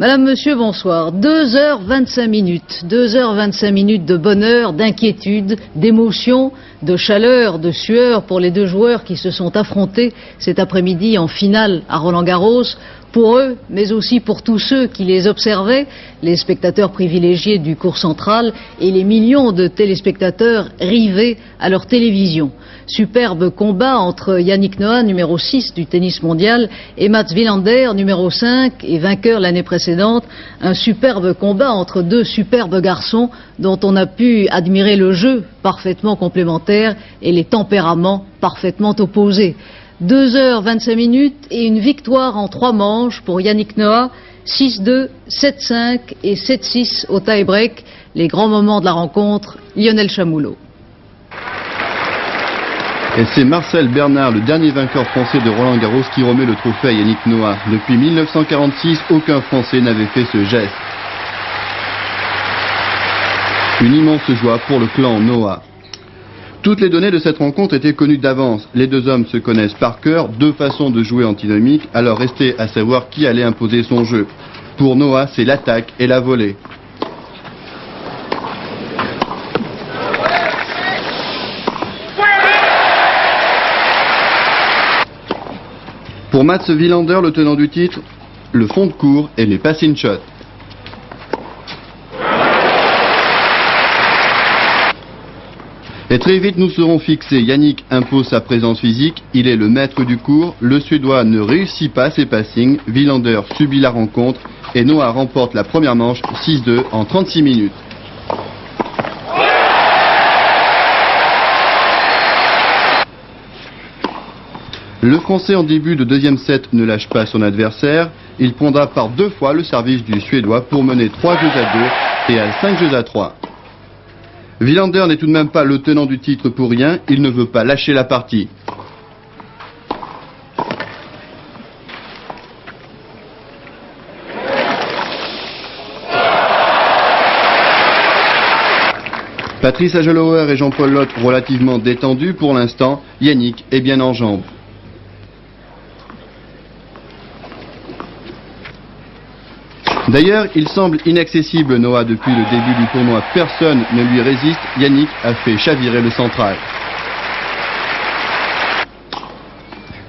Madame, Monsieur, bonsoir. 2h25 minutes. 2h25 minutes de bonheur, d'inquiétude, d'émotion, de chaleur, de sueur pour les deux joueurs qui se sont affrontés cet après-midi en finale à Roland-Garros. Pour eux, mais aussi pour tous ceux qui les observaient, les spectateurs privilégiés du court central et les millions de téléspectateurs rivés à leur télévision. Superbe combat entre Yannick Noah, numéro 6 du tennis mondial, et Mats Wilander, numéro 5 et vainqueur l'année précédente. Un superbe combat entre deux superbes garçons dont on a pu admirer le jeu parfaitement complémentaire et les tempéraments parfaitement opposés. 2h25 minutes et une victoire en 3 manches pour Yannick Noah, 6-2, 7-5 et 7-6 au tie-break. Les grands moments de la rencontre, Lionel Chamoulot. Et c'est Marcel Bernard, le dernier vainqueur français de Roland-Garros, qui remet le trophée à Yannick Noah. Depuis 1946, aucun Français n'avait fait ce geste. Une immense joie pour le clan Noah. Toutes les données de cette rencontre étaient connues d'avance. Les deux hommes se connaissent par cœur, deux façons de jouer antinomiques, alors restait à savoir qui allait imposer son jeu. Pour Noah, c'est l'attaque et la volée. Pour Mats Wilander, le tenant du titre, le fond de court et les passing shots. Et très vite nous serons fixés. Yannick impose sa présence physique, il est le maître du court, le Suédois ne réussit pas ses passings, Wilander subit la rencontre et Noah remporte la première manche 6-2 en 36 minutes. Le Français en début de deuxième set ne lâche pas son adversaire, il prendra par 2 fois le service du Suédois pour mener 3 jeux à 2 et à 5 jeux à 3. Wilander n'est tout de même pas le tenant du titre pour rien, il ne veut pas lâcher la partie. Patrice Agelower et Jean-Paul Lotte relativement détendus pour l'instant, Yannick est bien en jambes. D'ailleurs, il semble inaccessible Noah depuis le début du tournoi. Personne ne lui résiste. Yannick a fait chavirer le central.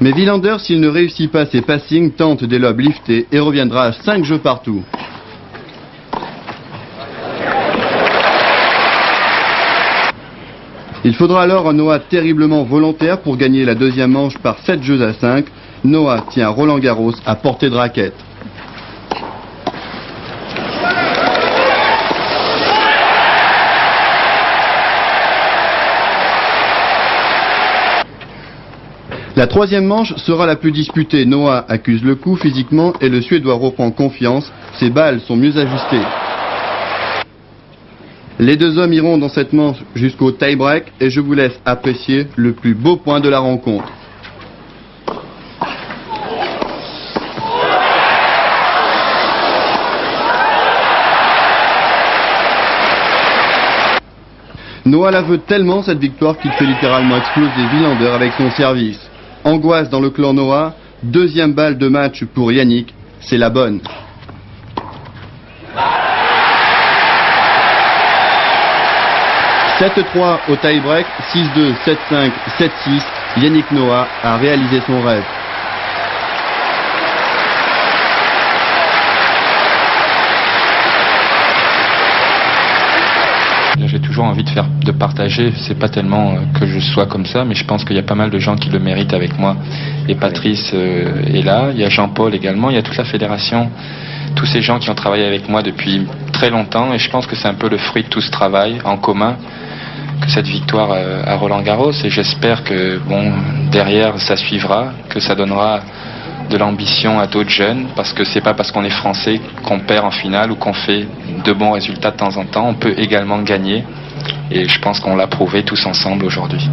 Mais Wilander, s'il ne réussit pas ses passings, tente des lobes liftés et reviendra à 5 jeux partout. Il faudra alors un Noah terriblement volontaire pour gagner la deuxième manche par 7 jeux à 5. Noah tient Roland-Garros à portée de raquette. La troisième manche sera la plus disputée. Noah accuse le coup physiquement et le Suédois reprend confiance. Ses balles sont mieux ajustées. Les deux hommes iront dans cette manche jusqu'au tie-break et je vous laisse apprécier le plus beau point de la rencontre. Noah la veut tellement cette victoire qu'il fait littéralement exploser Wilander avec son service. Angoisse dans le clan Noah, deuxième balle de match pour Yannick, c'est la bonne. « 7-3 au tie-break, 6-2, 7-5, 7-6, Yannick Noah a réalisé son rêve. » J'ai toujours envie de partager, c'est pas tellement que je sois comme ça, mais je pense qu'il y a pas mal de gens qui le méritent avec moi. Et Patrice est là, il y a Jean-Paul également, il y a toute la fédération, tous ces gens qui ont travaillé avec moi depuis très longtemps, et je pense que c'est un peu le fruit de tout ce travail en commun, que cette victoire à Roland-Garros, et j'espère que derrière ça suivra, que ça donnera de l'ambition à d'autres jeunes, parce que c'est pas parce qu'on est français qu'on perd en finale ou qu'on fait de bons résultats de temps en temps, on peut également gagner et je pense qu'on l'a prouvé tous ensemble aujourd'hui.